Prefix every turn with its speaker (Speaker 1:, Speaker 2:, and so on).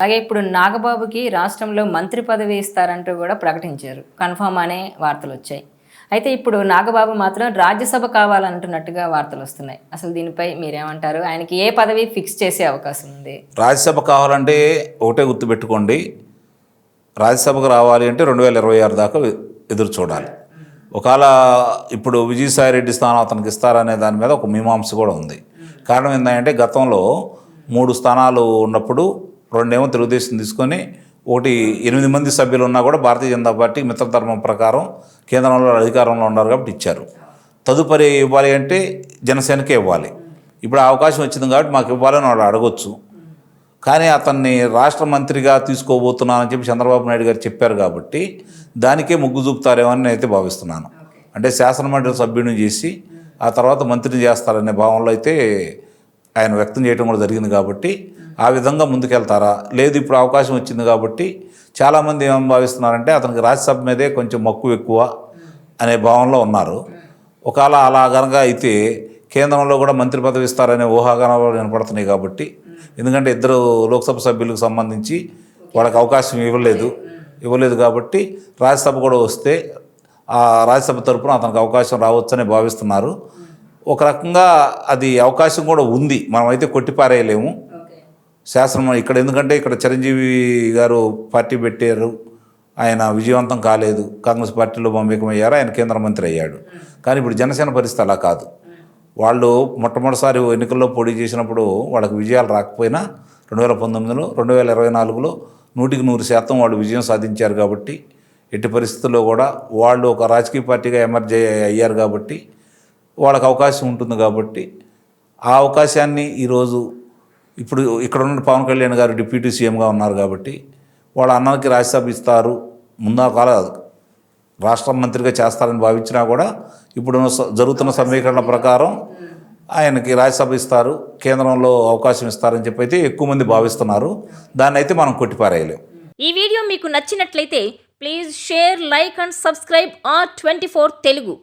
Speaker 1: అలాగే ఇప్పుడు నాగబాబుకి రాష్ట్రంలో మంత్రి పదవి ఇస్తారంటూ కూడా ప్రకటించారు. కన్ఫర్మ్ అనే వార్తలొచ్చాయి. అయితే ఇప్పుడు నాగబాబు మాత్రం రాజ్యసభ కావాలంటున్నట్టుగా వార్తలొస్తున్నాయి. అసలు దీనిపై మీరేమంటారు? ఆయనకి ఏ పదవి ఫిక్స్ చేసే అవకాశం ఉంది?
Speaker 2: రాజ్యసభ కావాలంటే ఒకటే గుర్తుపెట్టుకోండి, రాజ్యసభకు రావాలి అంటే 2026 దాకా ఎదురు చూడాలి. ఒకవేళ ఇప్పుడు విజయసాయిరెడ్డి స్థానం అతనికి ఇస్తారనే దాని మీద ఒక మీమాంస కూడా ఉంది. కారణం ఏంటంటే గతంలో 3 స్థానాలు ఉన్నప్పుడు 2 తెలుగుదేశం తీసుకొని 8 మంది సభ్యులు ఉన్నా కూడా భారతీయ జనతా పార్టీ మిత్రధర్మం ప్రకారం కేంద్రంలో అధికారంలో ఉన్నారు కాబట్టి ఇచ్చారు. తదుపరి ఇవ్వాలి అంటే జనసేనకే ఇవ్వాలి. ఇప్పుడు ఆ అవకాశం వచ్చింది కాబట్టి మాకు ఇవ్వాలని వాళ్ళు అడగొచ్చు. కానీ అతన్ని రాష్ట్ర మంత్రిగా తీసుకోబోతున్నానని చెప్పి చంద్రబాబు నాయుడు గారు చెప్పారు కాబట్టి దానికే మొగ్గు చూపుతారేమో అని నేనైతే భావిస్తున్నాను. అంటే శాసనమండలి సభ్యుడిని చేసి ఆ తర్వాత మంత్రిని చేస్తారనే భావనలో అయితే ఆయన వ్యక్తం చేయడం కూడా జరిగింది. కాబట్టి ఆ విధంగా ముందుకెళ్తారా, లేదు ఇప్పుడు అవకాశం వచ్చింది కాబట్టి చాలామంది ఏమని భావిస్తున్నారంటే అతనికి రాజ్యసభ మీదే కొంచెం మక్కువ ఎక్కువ అనే భావనలో ఉన్నారు. ఒకవేళ అలా కనుక అయితే కేంద్రంలో కూడా మంత్రి పదవి ఇస్తారనే ఊహాగానాలు వినపడుతున్నాయి. కాబట్టి ఎందుకంటే 2 లోక్సభ సభ్యులకు సంబంధించి వాళ్ళకి అవకాశం ఇవ్వలేదు కాబట్టి రాజ్యసభ కూడా వస్తే ఆ రాజ్యసభ తరపున అతనికి అవకాశం రావచ్చని భావిస్తున్నారు. ఒక రకంగా అది అవకాశం కూడా ఉంది, మనమైతే కొట్టిపారేయలేము. శాసనం ఇక్కడ ఎందుకంటే ఇక్కడ చిరంజీవి గారు పార్టీ పెట్టారు, ఆయన విజయవంతం కాలేదు, కాంగ్రెస్ పార్టీలో మమేకమయ్యారు, ఆయన కేంద్ర మంత్రి అయ్యాడు. కానీ ఇప్పుడు జనసేన పరిస్థితి అలా కాదు. వాళ్ళు మొట్టమొదటిసారి ఎన్నికల్లో పోటీ చేసినప్పుడు వాళ్ళకి విజయాలు రాకపోయినా 2019లో 2024లో 100% వాళ్ళు విజయం సాధించారు. కాబట్టి ఎట్టి పరిస్థితుల్లో కూడా వాళ్ళు ఒక రాజకీయ పార్టీగా ఎమర్జ్ అయ్యారు కాబట్టి వాళ్ళకి అవకాశం ఉంటుంది. కాబట్టి ఆ అవకాశాన్ని ఈరోజు ఇప్పుడు ఇక్కడ ఉన్న పవన్ కళ్యాణ్ గారు డిప్యూటీ సీఎంగా ఉన్నారు కాబట్టి వాళ్ళ అన్నకి రాజ్యసభ ఇస్తారు, ముందాకాల రాష్ట్ర మంత్రిగా చేస్తారని భావించినా కూడా ఇప్పుడు జరుగుతున్న సమీకరణ ప్రకారం ఆయనకి రాజ్యసభ ఇస్తారు, కేంద్రంలో అవకాశం ఇస్తారని చెప్పి అయితే ఎక్కువ మంది భావిస్తున్నారు. దాన్ని అయితే మనం కొట్టిపారేయలేం.
Speaker 3: ఈ వీడియో మీకు నచ్చినట్లయితే please share, like and subscribe R24 Telugu.